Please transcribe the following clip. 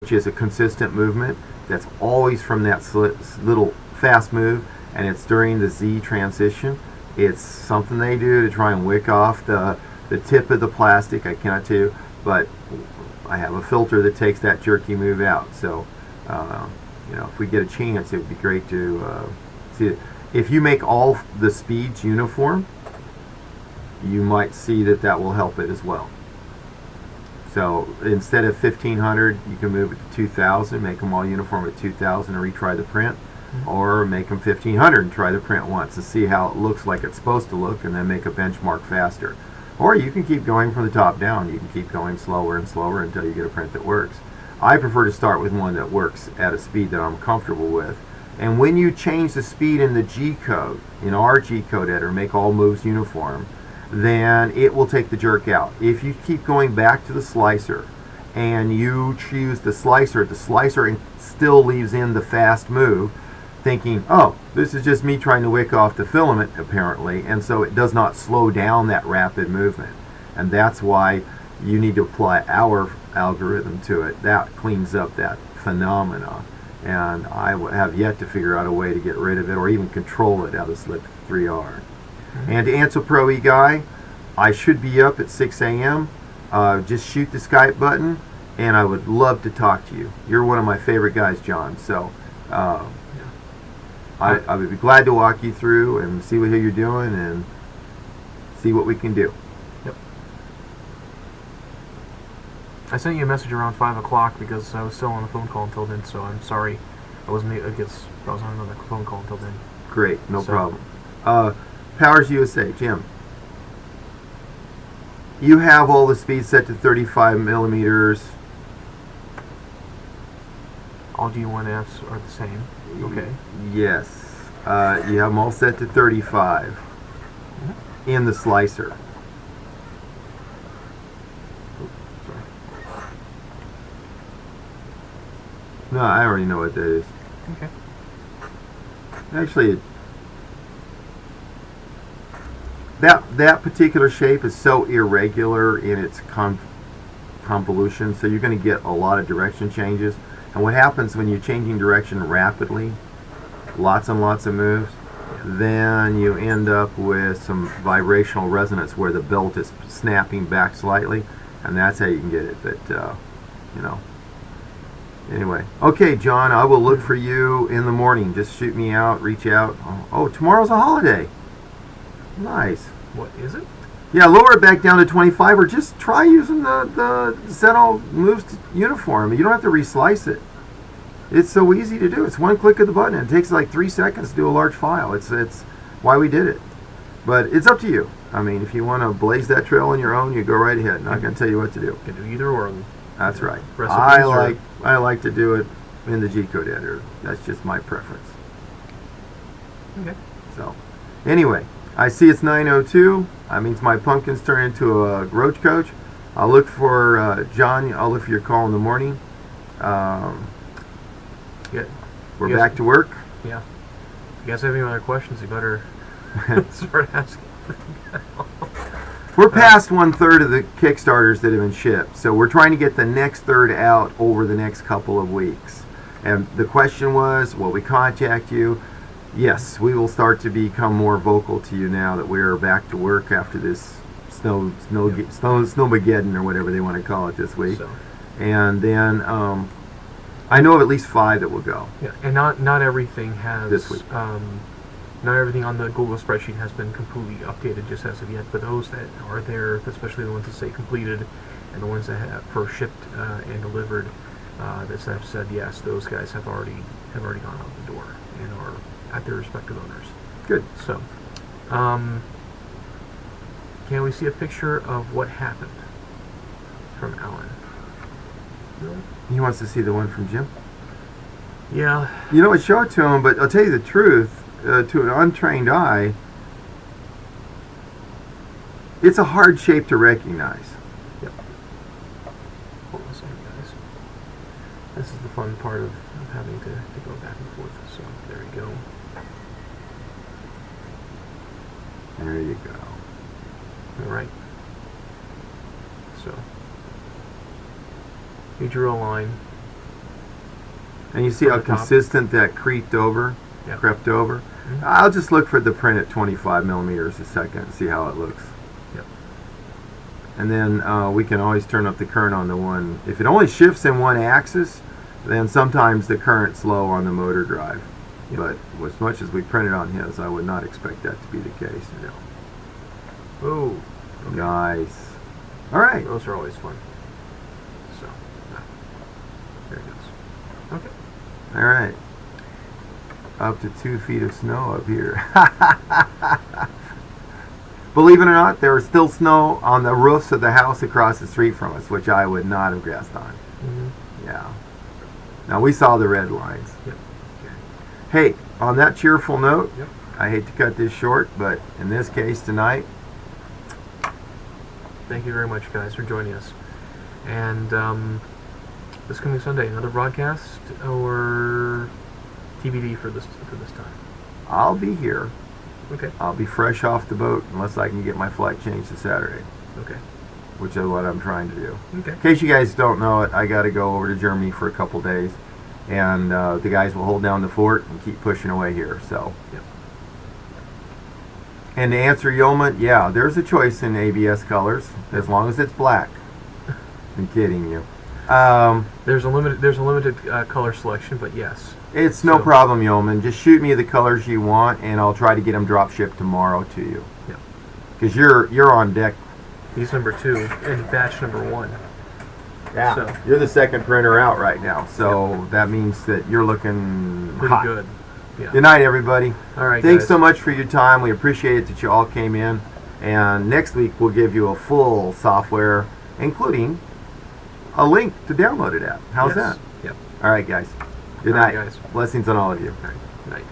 which is a consistent movement that's always from that little fast move, and it's during the Z transition. It's something they do to try and wick off the tip of the plastic. I cannot tell you, but I have a filter that takes that jerky move out. So, if we get a chance, it would be great to see it. If you make all the speeds uniform, you might see that will help it as well. So instead of 1500, you can move it to 2000, make them all uniform at 2000 and retry the print, or make them 1500 and try the print once to see how it looks like it's supposed to look, and then make a benchmark faster. Or you can keep going from the top down. You can keep going slower and slower until you get a print that works. I prefer to start with one that works at a speed that I'm comfortable with. And when you change the speed in the G code, in our G code editor, make all moves uniform, then it will take the jerk out. If you keep going back to the slicer and you choose the slicer still leaves in the fast move, thinking, oh, this is just me trying to wick off the filament, apparently, and so it does not slow down that rapid movement. And that's why you need to apply our algorithm to it. That cleans up that phenomena, and I have yet to figure out a way to get rid of it or even control it out of Slip 3R. And to answer Pro E Guy, I should be up at 6 a.m. Just shoot the Skype button, and I would love to talk to you. You're one of my favorite guys, John. So I would be glad to walk you through and see what you're doing and see what we can do. Yep. I sent you a message around 5 o'clock because I was still on a phone call until then, so I'm sorry. I was on another phone call until then. Great, no problem. Powers USA, Jim. You have all the speeds set to 35 millimeters. All G1Fs are the same. Okay. Yes. You have them all set to 35 in the slicer. Sorry. No, I already know what that is. Okay. Actually, that particular shape is so irregular in its convolution, so you're going to get a lot of direction changes. And what happens when you're changing direction rapidly, lots and lots of moves, then you end up with some vibrational resonance where the belt is snapping back slightly, and that's how you can get it. But anyway, okay, John, I will look for you in the morning. Just shoot me out, reach out. Oh, tomorrow's a holiday. Nice. What is it? Yeah, lower it back down to 25, or just try using the set all moves to uniform. You don't have to reslice it. It's so easy to do. It's one click of the button. It takes like 3 seconds to do a large file. It's why we did it. But it's up to you. I mean, if you want to blaze that trail on your own, you go right ahead. I'm not going to tell you what to do. You can do either or. That's right. I like to do it in the G code editor. That's just my preference. Okay. So, anyway, I see it's 9:02. That means my pumpkins turn into a roach coach. I'll look for John. I'll look for your call in the morning. We're back to work. Yeah. If you guys have any other questions, you better start asking. We're past 1/3 of the Kickstarters that have been shipped, so we're trying to get the next third out over the next couple of weeks. And the question was, will we contact you? Yes, we will start to become more vocal to you now that we are back to work after this snowmageddon or whatever they want to call it this week. So. And then I know of at least 5 that will go. Yeah, and not everything has this week. Not everything on the Google spreadsheet has been completely updated just as of yet, but those that are there, especially the ones that say completed and the ones that have first shipped and delivered, that have said yes, those guys have already gone out the door and are at their respective owners. Good. So, can we see a picture of what happened from Alan? He wants to see the one from Jim? Yeah. You know what, show it to him, but I'll tell you the truth, to an untrained eye, it's a hard shape to recognize. Yep. Hold on a second, guys. This is the fun part of having to go back and forth. So, there you go. There you go. All right. So, HYREL line, And you see from how the top. consistent that crept over. Mhm. I'll just look for the print at 25 millimeters a second and see how it looks. Yep. And then we can always turn up the current on the one. If it only shifts in one axis, then sometimes the current's low on the motor drive. Yep. But as much as we printed on his, I would not expect that to be the case. No. Oh. Okay. Nice. All right. Those are always fun. So, yeah. There it goes. Okay. All right. Up to 2 feet of snow up here. Believe it or not, there was still snow on the roofs of the house across the street from us, which I would not have guessed on. Mm-hmm. Yeah. Now we saw the red lines. Yep. Okay. Hey, on that cheerful note, Yep. I hate to cut this short, but in this case tonight, Thank you very much, guys, for joining us. And this coming Sunday, another broadcast or TBD for this time. I'll be here. Okay. I'll be fresh off the boat unless I can get my flight changed to Saturday, Okay. which is what I'm trying to do. Okay. In case you guys don't know it, I got to go over to Germany for a couple days, and the guys will hold down the fort and keep pushing away here. So, Yep. and to answer Yeoman, yeah, there's a choice in ABS colors as long as it's black. I'm kidding you. There's a limited color selection, but yes. It's no So- problem, Yeoman. Just shoot me the colors you want, and I'll try to get them drop shipped tomorrow to you. Yep. Because you're on deck. He's number 2 and batch number 1. Yeah. So- You're the second printer out right now, so that means that you're looking Pretty hot. good. Yeah. Good night, everybody. All right. Thanks guys. so much for your time. We appreciate it that you all came in. And next week we'll give you a full software, including a link to download it at. How's Yes. that? Yep. All right, guys. Good All right, night. guys. Blessings on all of you. All right. Good night.